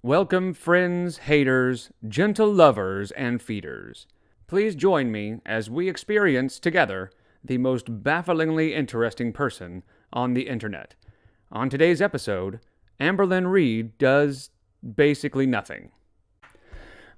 Welcome, friends, haters, gentle lovers, and feeders. Please join me as we experience together the most bafflingly interesting person on the internet. On today's episode, AMBERLYNN REID does basically nothing.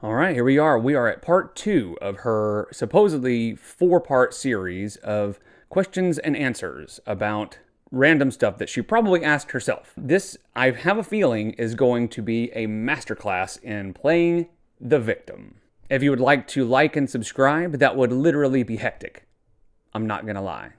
All right, here we are. We are at part 2 of her supposedly 4-part series of questions and answers about random stuff that she probably asked herself. This, I have a feeling, is going to be a masterclass in playing the victim. If you would like to like and subscribe, that would literally be hectic. I'm not gonna lie.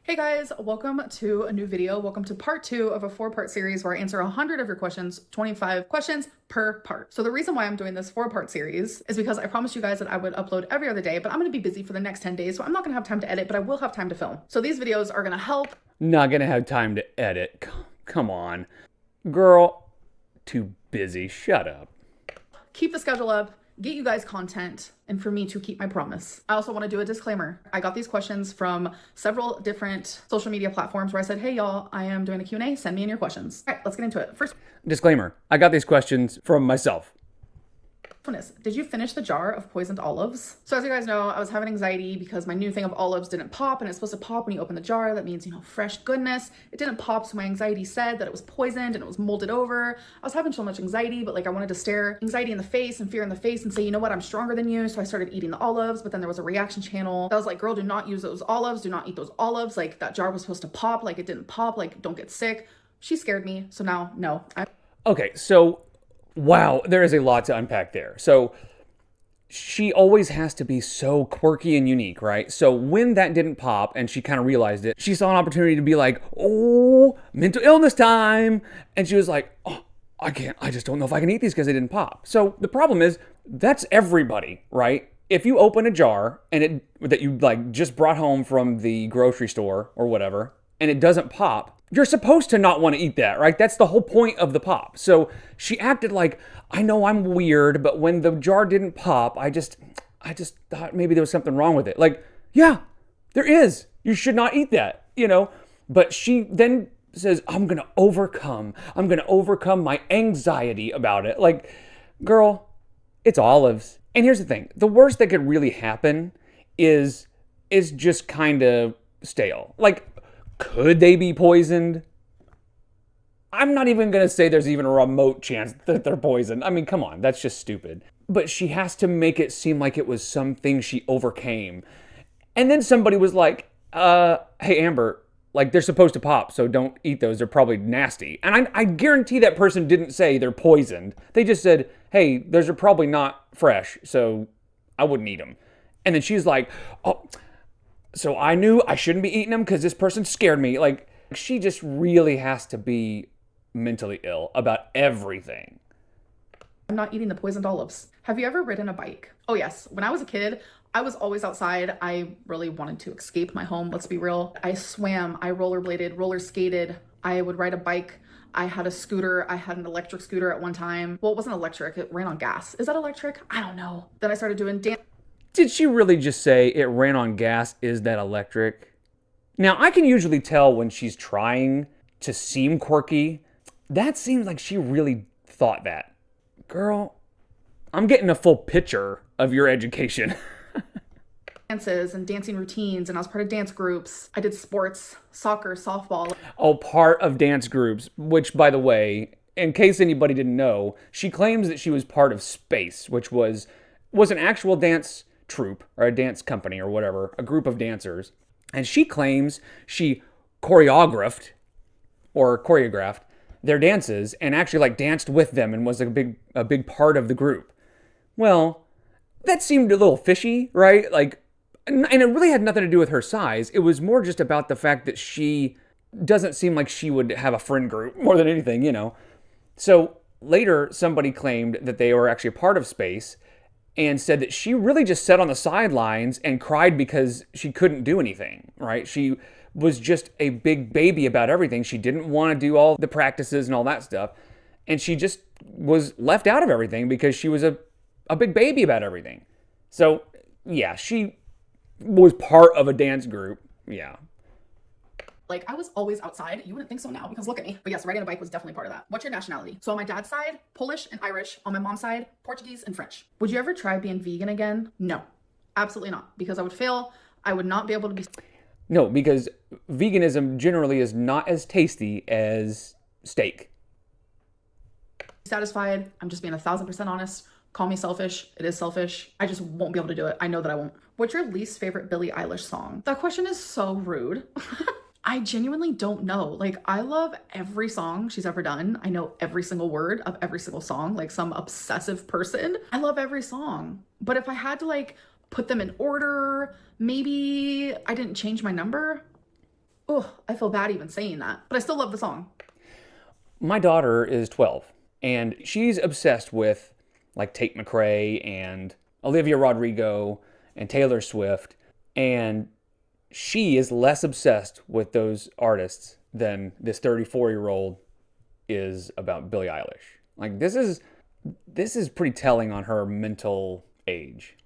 Hey guys, welcome to a new video. Welcome to part 2 of a 4-part series where I answer 100 of your questions, 25 questions per part. So the reason why I'm doing this 4-part series is because I promised you guys that I would upload every other day, but I'm gonna be busy for the next 10 days, so I'm not gonna have time to edit, but I will have time to film. So these videos are gonna help. Not gonna have time to edit. Come on. Girl, too busy. Shut up. Keep the schedule up, get you guys content, and for me to keep my promise. I also want to do a disclaimer. I got these questions from several different social media platforms where I said, hey y'all, I am doing a Q&A, send me in your questions. All right, let's get into it. First Disclaimer, I got these questions from myself. one is, did you finish the jar of poisoned olives? So as you guys know, I was having anxiety because my new thing of olives didn't pop, and it's supposed to pop when you open the jar. That means, fresh goodness. It didn't pop, so my anxiety said that it was poisoned and it was molded over. I was having so much anxiety, but I wanted to stare anxiety in the face and fear in the face and say, you know what, I'm stronger than you. So I started eating the olives, but then there was a reaction channel that was like, girl, do not use those olives. Do not eat those olives. That jar was supposed to pop. It didn't pop. Don't get sick. She scared me. So now, no. Okay, so, wow, there is a lot to unpack there. So, she always has to be so quirky and unique, right? So when that didn't pop and she kind of realized it, she saw an opportunity to be like, oh, mental illness time. And she was like, oh, I just don't know if I can eat these because they didn't pop. So the problem is, that's everybody, right? If you open a jar and that you just brought home from the grocery store or whatever, and it doesn't pop, you're supposed to not want to eat that, right? That's the whole point of the pop. So she acted like, I know I'm weird, but when the jar didn't pop, I just thought maybe there was something wrong with it. Yeah, there is. You should not eat that, But she then says, I'm going to overcome my anxiety about it. Girl, it's olives. And here's the thing. The worst that could really happen is just kind of stale. Could they be poisoned? I'm not even going to say there's even a remote chance that they're poisoned. I mean, come on, that's just stupid. But she has to make it seem like it was something she overcame. And then somebody was like, hey, Amber, they're supposed to pop, so don't eat those. They're probably nasty. And I guarantee that person didn't say they're poisoned. They just said, hey, those are probably not fresh, so I wouldn't eat them. And then she's like, oh, so I knew I shouldn't be eating them because this person scared me. She just really has to be mentally ill about everything. I'm not eating the poisoned olives. Have you ever ridden a bike? Oh yes. When I was a kid, I was always outside. I really wanted to escape my home. Let's be real. I swam, I rollerbladed, roller skated. I would ride a bike. I had a scooter. I had an electric scooter at one time. Well, it wasn't electric. It ran on gas. Is that electric? I don't know. Then I started doing dance. Did she really just say it ran on gas? Is that electric? Now, I can usually tell when she's trying to seem quirky. That seems like she really thought that. Girl, I'm getting a full picture of your education. Dances and dancing routines, and I was part of dance groups. I did sports, soccer, softball. Oh, part of dance groups, which, by the way, in case anybody didn't know, she claims that she was part of Space, which was an actual dance troupe or a dance company or whatever, a group of dancers. And she claims she choreographed their dances and actually danced with them and was a big part of the group. Well, that seemed a little fishy, right? And it really had nothing to do with her size. It was more just about the fact that she doesn't seem like she would have a friend group more than anything, So later, somebody claimed that they were actually a part of Space and said that she really just sat on the sidelines and cried because she couldn't do anything, right? She was just a big baby about everything. She didn't want to do all the practices and all that stuff. And she just was left out of everything because she was a big baby about everything. So, yeah, she was part of a dance group. Yeah. Like, I was always outside. You wouldn't think so now because look at me. But yes, riding a bike was definitely part of that. What's your nationality? So on my dad's side, Polish and Irish. On my mom's side, Portuguese and French. Would you ever try being vegan again? No, absolutely not. Because I would fail. I would not be able to be No, because veganism generally is not as tasty as steak. satisfied. I'm just being 1,000% honest. Call me selfish. It is selfish. I just won't be able to do it. I know that I won't. What's your least favorite Billie Eilish song? That question is so rude. I genuinely don't know. Like, I love every song she's ever done. I know every single word of every single song, like some obsessive person. I love every song. But if I had to like put them in order, maybe I didn't change my number. Oh, I feel bad even saying that, but I still love the song. My daughter is 12, and she's obsessed with like Tate McRae and Olivia Rodrigo and Taylor Swift, and she is less obsessed with those artists than this 34-year-old is about Billie Eilish. Like, this is pretty telling on her mental age.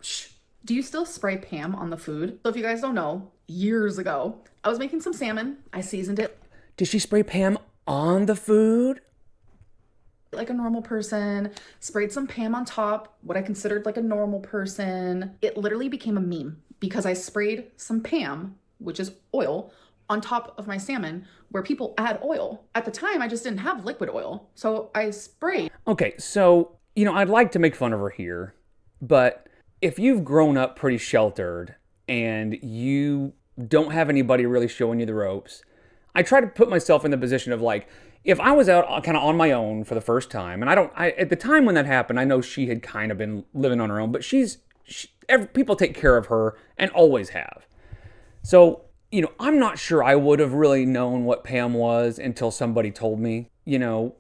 Shh. Do you still spray Pam on the food? So if you guys don't know, years ago, I was making some salmon. I seasoned it Did she spray Pam on the food? like a normal person, sprayed some Pam on top, what I considered like a normal person. It literally became a meme because I sprayed some Pam, which is oil, on top of my salmon where people add oil. At the time, I just didn't have liquid oil. So I sprayed. Okay, so, I'd like to make fun of her here, but if you've grown up pretty sheltered and you don't have anybody really showing you the ropes, I try to put myself in the position of like, if I was out kind of on my own for the first time, and at the time when that happened, I know she had kind of been living on her own, but people take care of her and always have. So, I'm not sure I would have really known what Pam was until somebody told me,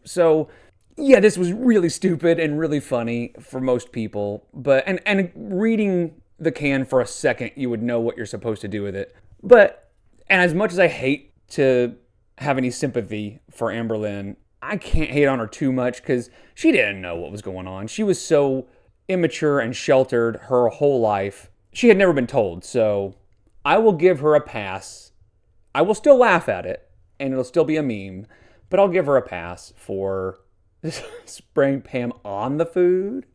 so yeah, this was really stupid and really funny for most people, but, and reading the can for a second, you would know what you're supposed to do with it. But, and as much as I hate to have any sympathy for AMBERLYNN, I can't hate on her too much because she didn't know what was going on. She was so immature and sheltered her whole life. She had never been told, so I will give her a pass. I will still laugh at it, and it'll still be a meme, but I'll give her a pass for spraying Pam on the food.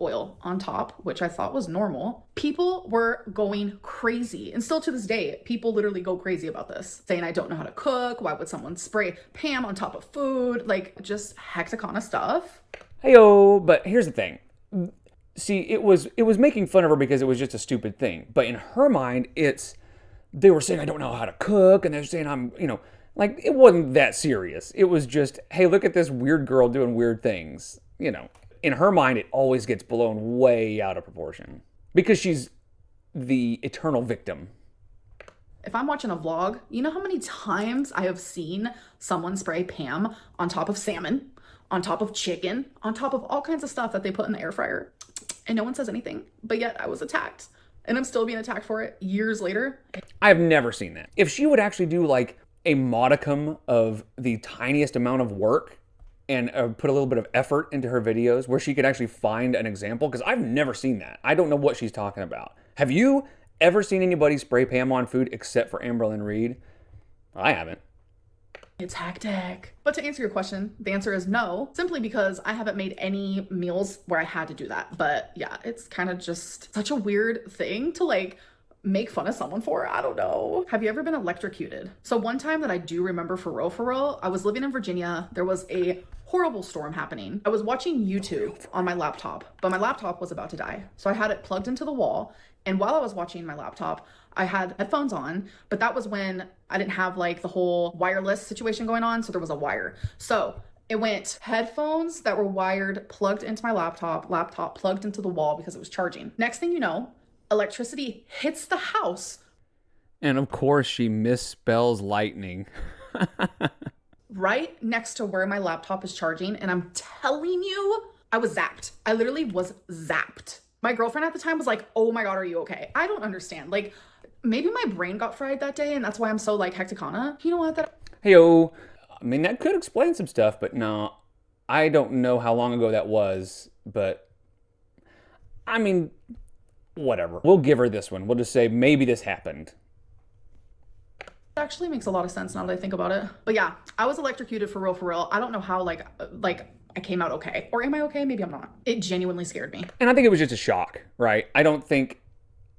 Oil on top, which I thought was normal. People were going crazy. And still to this day, people literally go crazy about this, saying I don't know how to cook. Why would someone spray Pam on top of food? Like, just hecticana stuff. Heyo, but here's the thing. See, it was making fun of her because it was just a stupid thing. But in her mind, they were saying I don't know how to cook, and they're saying I'm, like, it wasn't that serious. It was just, hey, look at this weird girl doing weird things, In her mind, it always gets blown way out of proportion because she's the eternal victim. If I'm watching a vlog, you know how many times I have seen someone spray Pam on top of salmon, on top of chicken, on top of all kinds of stuff that they put in the air fryer, and no one says anything, but yet I was attacked, and I'm still being attacked for it years later. I've never seen that. If she would actually do like a modicum of the tiniest amount of work and put a little bit of effort into her videos where she could actually find an example, because I've never seen that. I don't know what she's talking about. Have you ever seen anybody spray Pam on food except for AMBERLYNN REID? I haven't. It's hectic. But to answer your question, the answer is no, simply because I haven't made any meals where I had to do that. But yeah, it's kind of just such a weird thing to like make fun of someone for. I don't know. Have you ever been electrocuted? So one time that I do remember for real, I was living in Virginia. There was a horrible storm happening. I was watching YouTube on my laptop, but my laptop was about to die. So I had it plugged into the wall. And while I was watching my laptop, I had headphones on, but that was when I didn't have like the whole wireless situation going on. So there was a wire. So it went headphones that were wired, plugged into my laptop plugged into the wall because it was charging. Next thing you know, electricity hits the house. And of course she misspells lightning. Right next to where my laptop is charging. And I'm telling you, I was zapped. I literally was zapped. My girlfriend at the time was like, oh my God, are you okay? I don't understand. Like, maybe my brain got fried that day and that's why I'm so like hecticana. You know what? Heyo. I mean, that could explain some stuff, but no, I don't know how long ago that was, but I mean, whatever. We'll give her this one. We'll just say maybe this happened. Actually makes a lot of sense now that I think about it. But yeah, I was electrocuted for real, for real. I don't know how like I came out okay. Or am I okay? Maybe I'm not. It genuinely scared me. And I think it was just a shock, right? I don't think,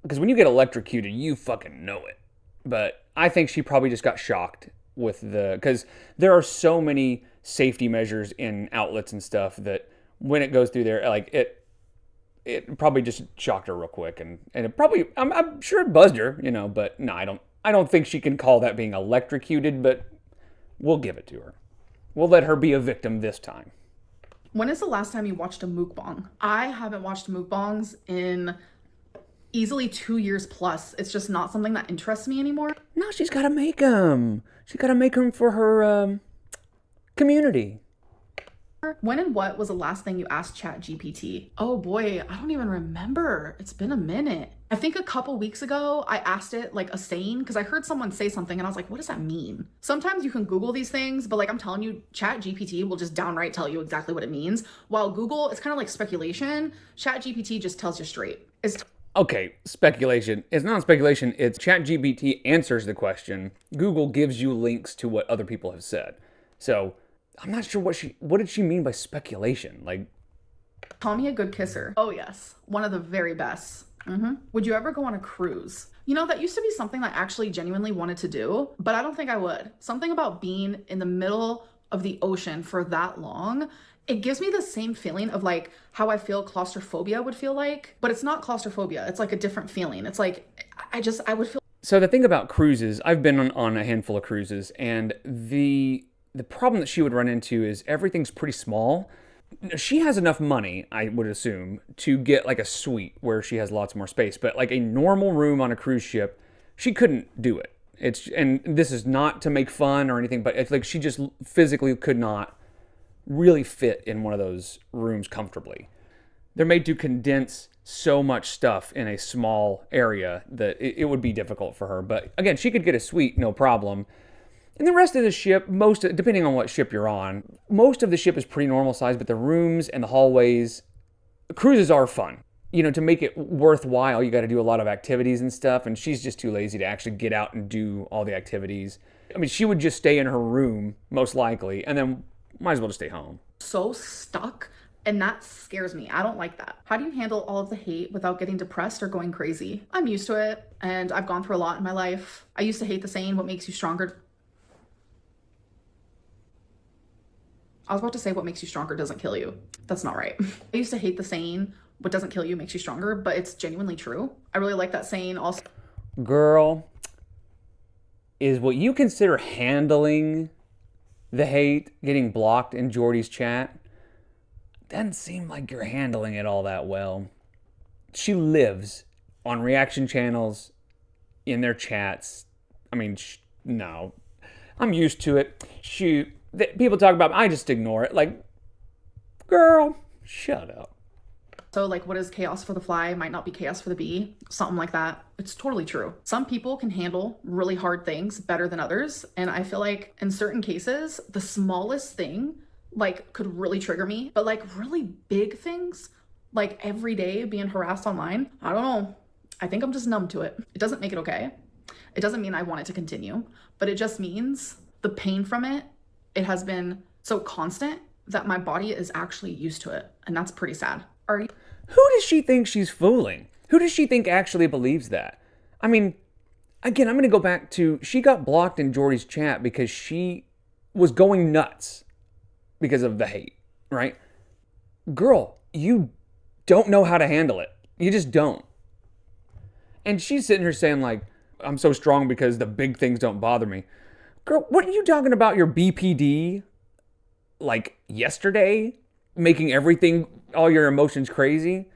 because when you get electrocuted, you fucking know it. But I think she probably just got shocked with because there are so many safety measures in outlets and stuff that when it goes through there, like it probably just shocked her real quick, and it probably, I'm sure it buzzed her, but no, I don't think she can call that being electrocuted, but we'll give it to her. We'll let her be a victim this time. When is the last time you watched a mukbang? I haven't watched mukbangs in easily 2 years plus. It's just not something that interests me anymore. No, she's got to make them. She's got to make them for her community. When and what was the last thing you asked ChatGPT? Oh boy, I don't even remember. It's been a minute. I think a couple weeks ago, I asked it like a saying because I heard someone say something and I was like, what does that mean? Sometimes you can Google these things, but like I'm telling you, ChatGPT will just downright tell you exactly what it means. While Google, it's kind of like speculation. ChatGPT just tells you straight. Okay, speculation. It's not speculation. It's ChatGPT answers the question. Google gives you links to what other people have said. So I'm not sure what did she mean by speculation? Like, call me a good kisser. Oh yes, one of the very best. Would you ever go on a cruise? That used to be something that I actually genuinely wanted to do, but I don't think I would. Something about being in the middle of the ocean for that long, it gives me the same feeling of like how I feel claustrophobia would feel like, but it's not claustrophobia. It's like a different feeling. It's like, I would feel. So the thing about cruises, I've been on a handful of cruises, and the problem that she would run into is everything's pretty small. She has enough money, I would assume, to get like a suite where she has lots more space. But like a normal room on a cruise ship, she couldn't do it. And this is not to make fun or anything, but it's like she just physically could not really fit in one of those rooms comfortably. They're made to condense so much stuff in a small area that it would be difficult for her. But again, she could get a suite, no problem. And the rest of the ship, depending on what ship you're on, most of the ship is pretty normal size, but the rooms and the hallways, cruises are fun. To make it worthwhile, you got to do a lot of activities and stuff, and she's just too lazy to actually get out and do all the activities. I mean, she would just stay in her room, most likely, and then might as well just stay home. So stuck, and that scares me. I don't like that. How do you handle all of the hate without getting depressed or going crazy? I'm used to it, and I've gone through a lot in my life. I used to hate the saying, what makes you stronger? I was about to say what makes you stronger doesn't kill you. That's not right. I used to hate the saying, what doesn't kill you makes you stronger, but it's genuinely true. I really like that saying also. Girl, is what you consider handling the hate, getting blocked in Jordy's chat, doesn't seem like you're handling it all that well. She lives on reaction channels, in their chats. I mean, no. I'm used to it. People talk about, I just ignore it. Like, girl, shut up. So like, what is chaos for the fly might not be chaos for the bee. Something like that. It's totally true. Some people can handle really hard things better than others. And I feel like in certain cases, the smallest thing like could really trigger me. But like really big things, like every day being harassed online, I don't know. I think I'm just numb to it. It doesn't make it okay. It doesn't mean I want it to continue, but it just means the pain from it has been so constant that my body is actually used to it. And that's pretty sad. Who does she think she's fooling? Who does she think actually believes that? I mean, again, I'm going to go back to, she got blocked in Jordy's chat because she was going nuts because of the hate, right? Girl, you don't know how to handle it. You just don't. And she's sitting here saying like, I'm so strong because the big things don't bother me. Girl, what are you talking about your BPD like yesterday? Making everything, all your emotions crazy?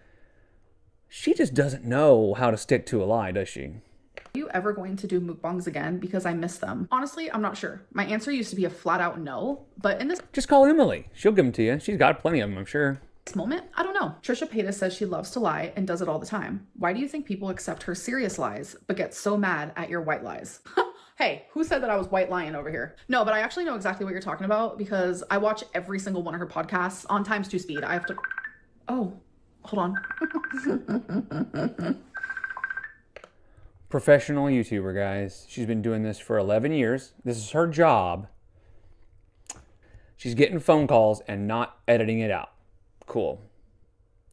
She just doesn't know how to stick to a lie, does she? Are you ever going to do mukbangs again? Because I miss them. Honestly, I'm not sure. My answer used to be a flat out no, but in this just call Emily. She'll give them to you. She's got plenty of them, I'm sure. Moment, I don't know. Trisha Paytas says she loves to lie and does it all the time. Why do you think people accept her serious lies, but get so mad at your white lies? Hey, who said that I was white lying over here? No, but I actually know exactly what you're talking about because I watch every single one of her podcasts on times 2 speed. I have to, oh, hold on. Professional YouTuber, guys. She's been doing this for 11 years. This is her job. She's getting phone calls and not editing it out. Cool.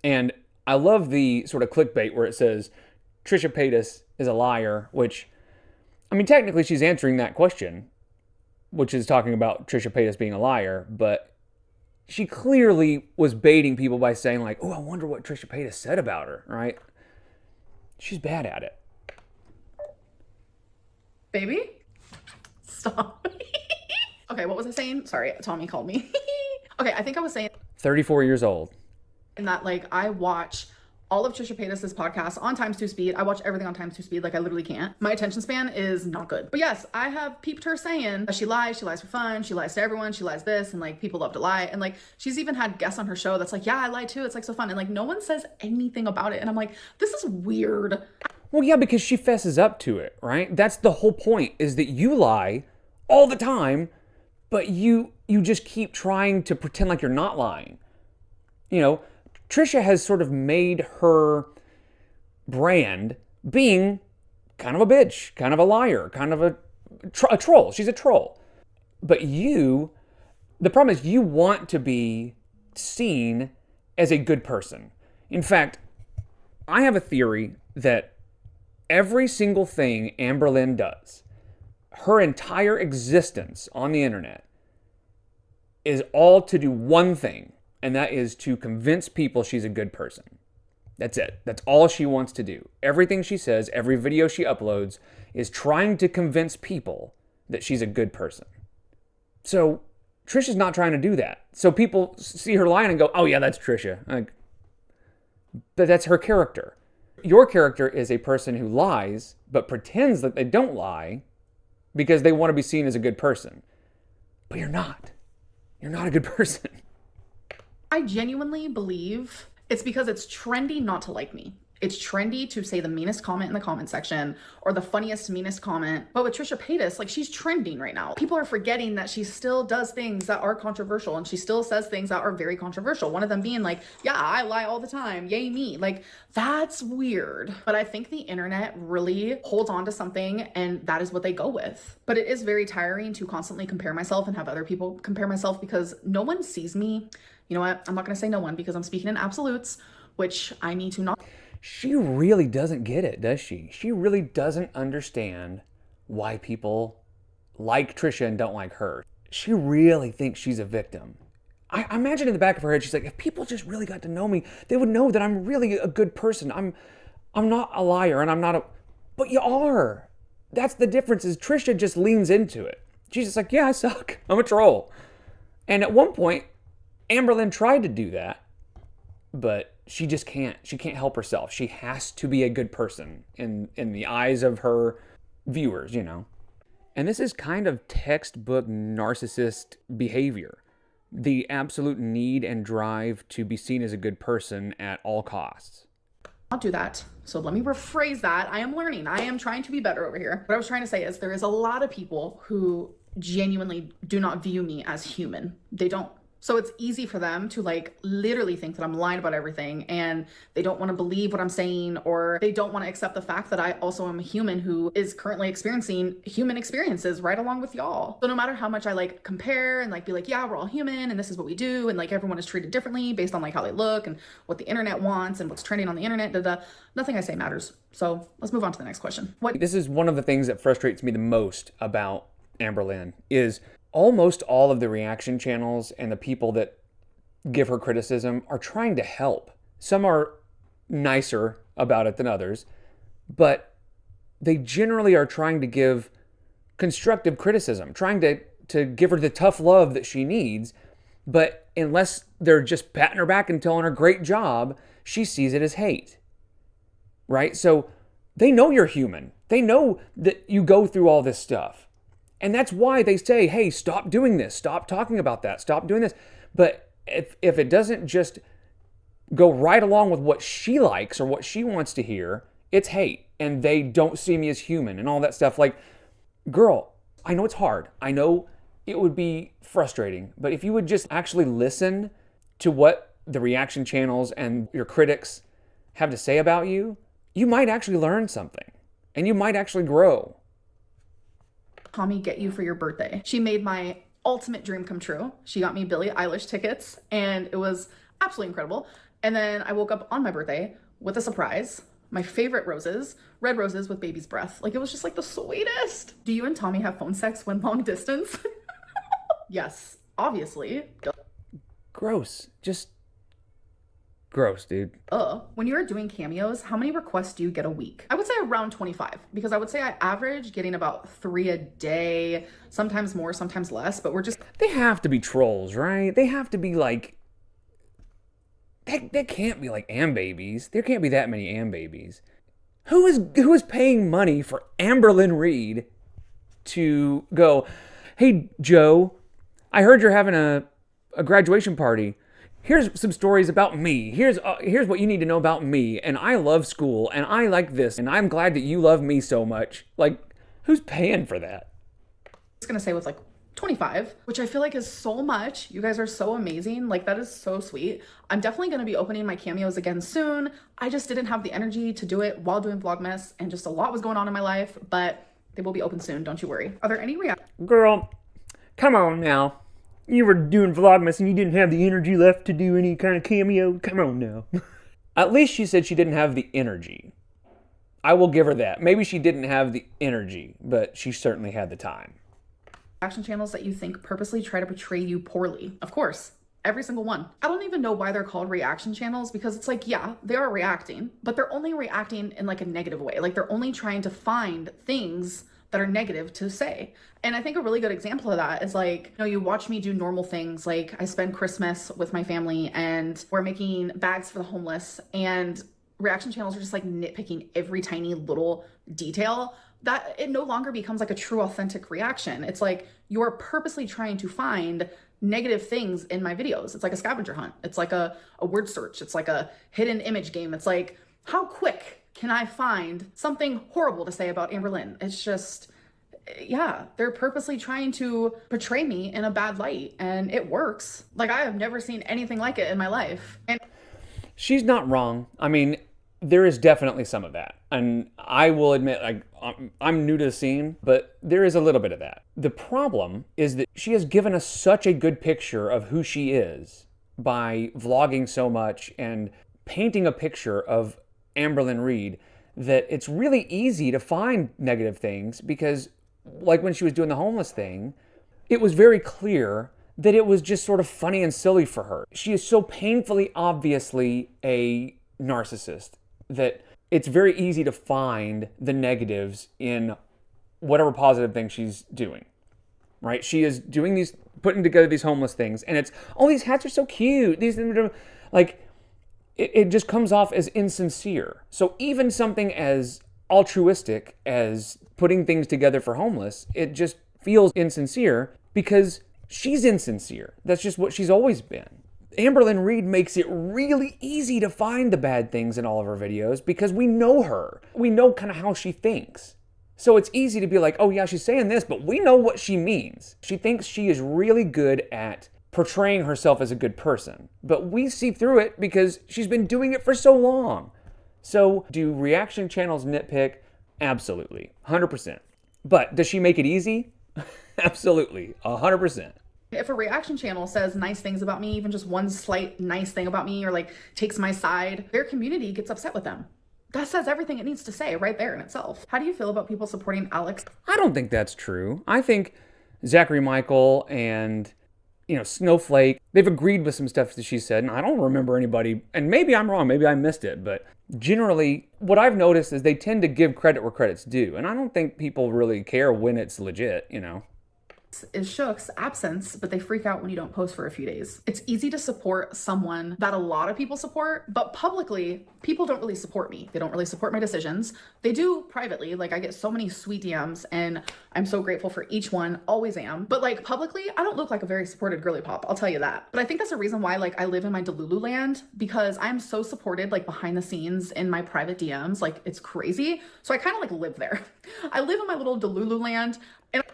And I love the sort of clickbait where it says, Trisha Paytas is a liar, which, I mean, technically she's answering that question, which is talking about Trisha Paytas being a liar, but she clearly was baiting people by saying like, oh, I wonder what Trisha Paytas said about her, right? She's bad at it. Baby? Stop. Okay, what was I saying? Sorry, Tommy called me. Okay, I think I was saying 34 years old. and that like I watch all of Trisha Paytas' podcasts on times 2 speed. I watch everything on times 2 speed. Like I literally can't. My attention span is not good. But yes, I have peeped her saying that she lies for fun. She lies to everyone. She lies this. And like people love to lie. And like she's even had guests on her show that's like, yeah, I lie too. It's like so fun. And like no one says anything about it. And I'm like, this is weird. Well, yeah, because she fesses up to it, right? That's the whole point, is that you lie all the time, but you just keep trying to pretend like you're not lying. You know, Trisha has sort of made her brand being kind of a bitch, kind of a liar, kind of a troll. She's a troll. But the problem is you want to be seen as a good person. In fact, I have a theory that every single thing AMBERLYNN does, her entire existence on the internet, is all to do one thing, and that is to convince people she's a good person. That's it. That's all she wants to do. Everything she says, every video she uploads, is trying to convince people that she's a good person. So Trisha's not trying to do that. So people see her lying and go, oh yeah, that's Trisha. But that's her character. Your character is a person who lies, but pretends that they don't lie because they want to be seen as a good person. But you're not. You're not a good person. I genuinely believe it's because it's trendy not to like me. It's trendy to say the meanest comment in the comment section or the funniest, meanest comment. But with Trisha Paytas, like she's trending right now. People are forgetting that she still does things that are controversial and she still says things that are very controversial. One of them being like, yeah, I lie all the time. Yay me. Like that's weird. But I think the internet really holds on to something and that is what they go with. But it is very tiring to constantly compare myself and have other people compare myself because no one sees me. You know what? I'm not going to say no one because I'm speaking in absolutes, which I need to not. She really doesn't get it, does she? She really doesn't understand why people like Trisha and don't like her. She really thinks she's a victim. I imagine in the back of her head, she's like, if people just really got to know me, they would know that I'm really a good person. I'm not a liar and I'm not a... But you are. That's the difference, is Trisha just leans into it. She's just like, yeah, I suck. I'm a troll. And at one point, AMBERLYNN tried to do that, but she just can't. She can't help herself. She has to be a good person in the eyes of her viewers, you know. And this is kind of textbook narcissist behavior. The absolute need and drive to be seen as a good person at all costs. I'll do that. So let me rephrase that. I am learning. I am trying to be better over here. What I was trying to say is there is a lot of people who genuinely do not view me as human. They don't. So it's easy for them to like literally think that I'm lying about everything and they don't want to believe what I'm saying, or they don't want to accept the fact that I also am a human who is currently experiencing human experiences right along with y'all. So no matter how much I like compare and like be like, yeah, we're all human and this is what we do. And like everyone is treated differently based on like how they look and what the internet wants and what's trending on the internet, nothing I say matters. So let's move on to the next question. This is one of the things that frustrates me the most about AMBERLYNN is almost all of the reaction channels and the people that give her criticism are trying to help. Some are nicer about it than others, but they generally are trying to give constructive criticism, trying to give her the tough love that she needs. But unless they're just patting her back and telling her great job, she sees it as hate, right? So they know you're human. They know that you go through all this stuff. And that's why they say, hey, stop doing this. Stop talking about that. Stop doing this. But if it doesn't just go right along with what she likes or what she wants to hear, it's hate. And they don't see me as human and all that stuff. Like, girl, I know it's hard. I know it would be frustrating. But if you would just actually listen to what the reaction channels and your critics have to say about you, you might actually learn something. and you might actually grow. Tommy get you for your birthday? She made my ultimate dream come true. She got me Billie Eilish tickets, and it was absolutely incredible. And then I woke up on my birthday with a surprise. My favorite roses, red roses with baby's breath. Like, it was just like the sweetest. Do you and Tommy have phone sex when long distance? Yes, obviously. Gross. Just gross, dude. When you're doing cameos, how many requests do you get a week? I would say around 25, because I would say I average getting about 3 a day, sometimes more, sometimes less, but we're just... They have to be trolls, right? They have to be like... That can't be like AMBabies. There can't be that many AMBabies. Who is paying money for AMBERLYNN REID to go, hey, Joe, I heard you're having a graduation party. Here's some stories about me. Here's what you need to know about me. And I love school, and I like this, and I'm glad that you love me so much. Like, who's paying for that? I was gonna say with like 25, which I feel like is so much. You guys are so amazing. Like, that is so sweet. I'm definitely gonna be opening my cameos again soon. I just didn't have the energy to do it while doing Vlogmas, and just a lot was going on in my life, but they will be open soon, don't you worry. Are there any Girl, come on now. You were doing Vlogmas and you didn't have the energy left to do any kind of cameo? Come on now. At least she said she didn't have the energy. I will give her that. Maybe she didn't have the energy, but she certainly had the time. reaction channels that you think purposely try to portray you poorly? Of course. Every single one. I don't even know why they're called reaction channels, because it's like, yeah, they are reacting, but they're only reacting in like a negative way. Like, they're only trying to find things that are negative to say. And I think a really good example of that is like, you know, you watch me do normal things. Like, I spend Christmas with my family and we're making bags for the homeless, and reaction channels are just like nitpicking every tiny little detail, that it no longer becomes like a true authentic reaction. It's like you're purposely trying to find negative things in my videos. It's like a scavenger hunt. It's like a word search. It's like a hidden image game. It's like, how quick can I find something horrible to say about AMBERLYNN? It's just, yeah, they're purposely trying to portray me in a bad light, and it works. Like, I have never seen anything like it in my life. And she's not wrong. I mean, there is definitely some of that. And I will admit, I'm new to the scene, but there is a little bit of that. The problem is that she has given us such a good picture of who she is by vlogging so much and painting a picture of AMBERLYNN REID that it's really easy to find negative things, because like when she was doing the homeless thing, it was very clear that it was just sort of funny and silly for her. She is so painfully obviously a narcissist that it's very easy to find the negatives in whatever positive thing she's doing, right? She is doing these, putting together these homeless things, and it's, oh, these hats are so cute. These, like, it just comes off as insincere. So even something as altruistic as putting things together for homeless, it just feels insincere because she's insincere. That's just what she's always been. AMBERLYNN REID makes it really easy to find the bad things in all of her videos because we know her. We know kind of how she thinks. So it's easy to be like, oh yeah, she's saying this, but we know what she means. She thinks she is really good at portraying herself as a good person, but we see through it because she's been doing it for so long. So do reaction channels nitpick? Absolutely, 100%. But does she make it easy? Absolutely, 100%. If a reaction channel says nice things about me, even just one slight nice thing about me, or like takes my side, their community gets upset with them. That says everything it needs to say right there in itself. How do you feel about people supporting Alex? I don't think that's true. I think Zachary Michael and, you know, Snowflake, they've agreed with some stuff that she said, and I don't remember anybody, and maybe I'm wrong, maybe I missed it, but generally what I've noticed is they tend to give credit where credit's due, and I don't think people really care when it's legit, you know. Is Shook's absence, but they freak out when you don't post for a few days. It's easy to support someone that a lot of people support, but publicly, people don't really support me. They don't really support my decisions. They do privately. Like, I get so many sweet DMs, and I'm so grateful for each one, always am. But like publicly, I don't look like a very supported girly pop, I'll tell you that. But I think that's a reason why like I live in my Delulu land, because I'm so supported like behind the scenes in my private DMs. Like, it's crazy. So I kind of like live there. I live in my little Delulu land, and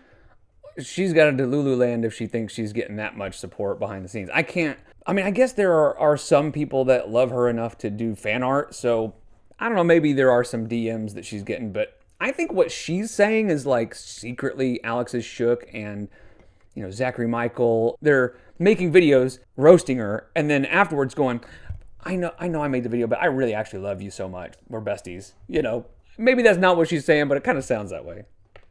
she's got a Delulu land if she thinks she's getting that much support behind the scenes. I mean, I guess there are some people that love her enough to do fan art, so I don't know, maybe there are some DMs that she's getting, but I think what she's saying is like secretly Alex is shook and, Zachary Michael, they're making videos roasting her and then afterwards going, I know I made the video, but I really actually love you so much. We're besties. Maybe that's not what she's saying, but it kind of sounds that way.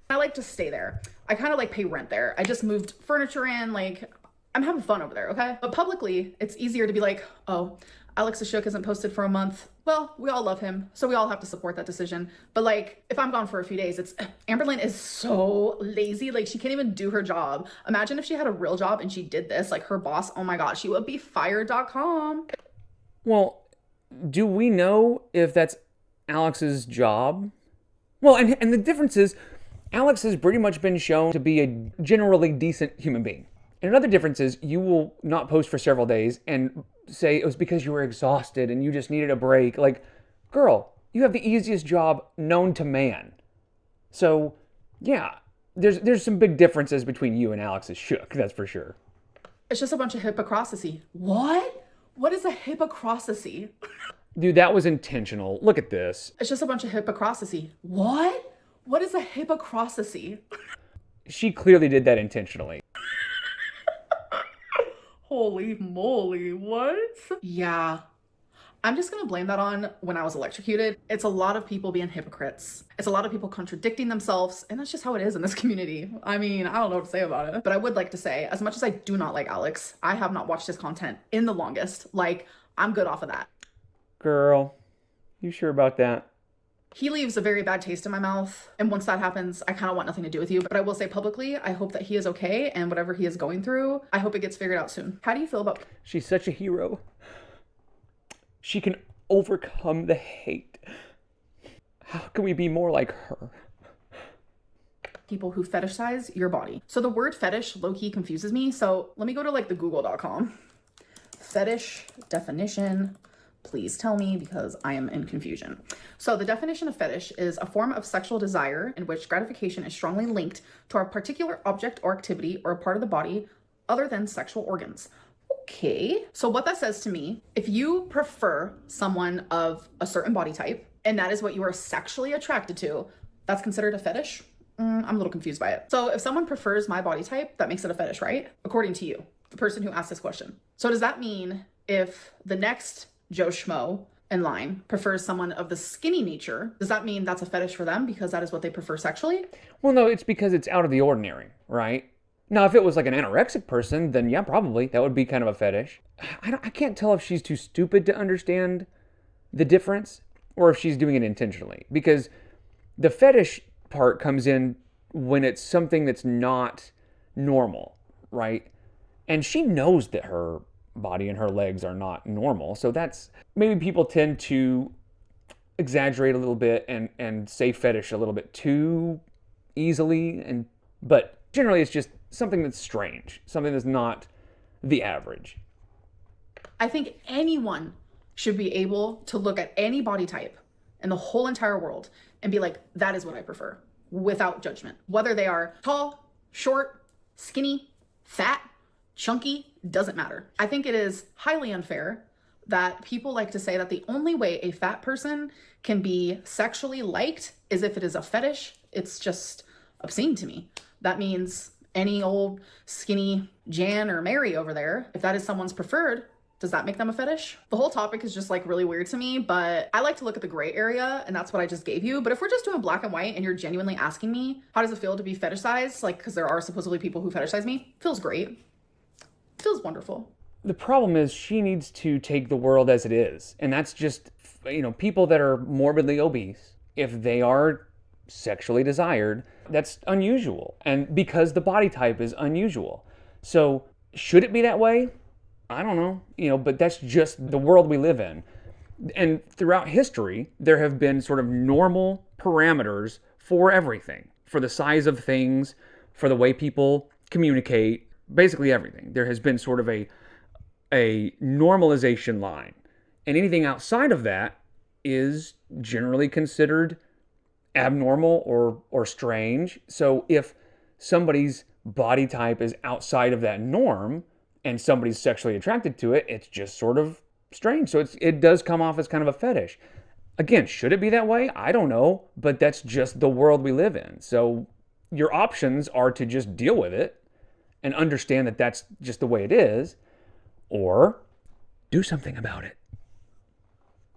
I like to stay there. I kind of like pay rent there. I just moved furniture in. Like, I'm having fun over there, okay? But publicly, it's easier to be like, oh, Alex Ashok hasn't posted for a month. Well, we all love him, so we all have to support that decision. But like, if I'm gone for a few days, AMBERLYNN is so lazy. Like, she can't even do her job. Imagine if she had a real job and she did this, like her boss, oh my God, she would be fired.com. Well, do we know if that's Alex's job? Well, and the difference is, Alex has pretty much been shown to be a generally decent human being. And another difference is you will not post for several days and say it was because you were exhausted and you just needed a break. Like, girl, you have the easiest job known to man. So, yeah, there's some big differences between you and Alex Ashok, that's for sure. It's just a bunch of hypocrisy. What? What is a hypocrisy? Dude, that was intentional. Look at this. It's just a bunch of hypocrisy. What? What is a hypocrisy? She clearly did that intentionally. Holy moly, what? Yeah. I'm just gonna blame that on when I was electrocuted. It's a lot of people being hypocrites. It's a lot of people contradicting themselves, and that's just how it is in this community. I mean, I don't know what to say about it. But I would like to say, as much as I do not like Alex, I have not watched his content in the longest. Like, I'm good off of that. Girl, you sure about that? He leaves a very bad taste in my mouth. And once that happens, I kind of want nothing to do with you. But I will say publicly, I hope that he is okay. And whatever he is going through, I hope it gets figured out soon. How do you feel about... She's such a hero. She can overcome the hate. How can we be more like her? People who fetishize your body. So the word fetish low-key confuses me. So let me go to like the google.com. Fetish definition. Please tell me because I am in confusion. So the definition of fetish is a form of sexual desire in which gratification is strongly linked to a particular object or activity or a part of the body other than sexual organs. Okay. So what that says to me, if you prefer someone of a certain body type and that is what you are sexually attracted to, that's considered a fetish? I'm a little confused by it. So if someone prefers my body type, that makes it a fetish, right? According to you, the person who asked this question. So does that mean if the next Joe Schmo in line prefers someone of the skinny nature, does that mean that's a fetish for them because that is what they prefer sexually? Well, no, it's because it's out of the ordinary, right? Now, if it was like an anorexic person, then yeah, probably that would be kind of a fetish. I can't tell if she's too stupid to understand the difference or if she's doing it intentionally, because the fetish part comes in when it's something that's not normal, right? And she knows that her body and her legs are not normal. So that's, maybe people tend to exaggerate a little bit and say fetish a little bit too easily. But generally it's just something that's strange, something that's not the average. I think anyone should be able to look at any body type in the whole entire world and be like, that is what I prefer, without judgment. Whether they are tall, short, skinny, fat, chunky, doesn't matter. I think it is highly unfair that people like to say that the only way a fat person can be sexually liked is if it is a fetish. It's just obscene to me. That means any old skinny Jan or Mary over there, if that is someone's preferred, does that make them a fetish? The whole topic is just like really weird to me, but I like to look at the gray area, and that's what I just gave you. But if we're just doing black and white and you're genuinely asking me, how does it feel to be fetishized? Like, because there are supposedly people who fetishize me, feels great. Feels wonderful. The problem is she needs to take the world as it is. And that's just, people that are morbidly obese, if they are sexually desired, that's unusual. And because the body type is unusual. So should it be that way? I don't know, but that's just the world we live in. And throughout history, there have been sort of normal parameters for everything, for the size of things, for the way people communicate, basically everything. There has been sort of a normalization line. And anything outside of that is generally considered abnormal or strange. So if somebody's body type is outside of that norm and somebody's sexually attracted to it, it's just sort of strange. So it does come off as kind of a fetish. Again, should it be that way? I don't know, but that's just the world we live in. So your options are to just deal with it and understand that that's just the way it is, or do something about it.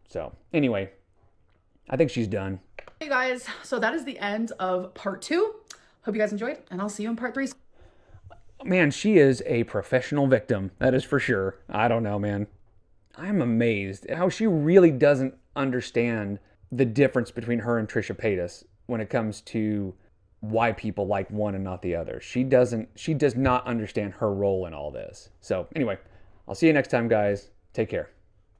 So anyway, I think she's done. Hey guys, so that is the end of part 2. Hope you guys enjoyed, and I'll see you in part 3. Man, she is a professional victim. That is for sure. I don't know, man. I'm amazed at how she really doesn't understand the difference between her and Trisha Paytas when it comes to why people like one and not the other. She does not understand her role in all this. So anyway, I'll see you next time, guys. Take care.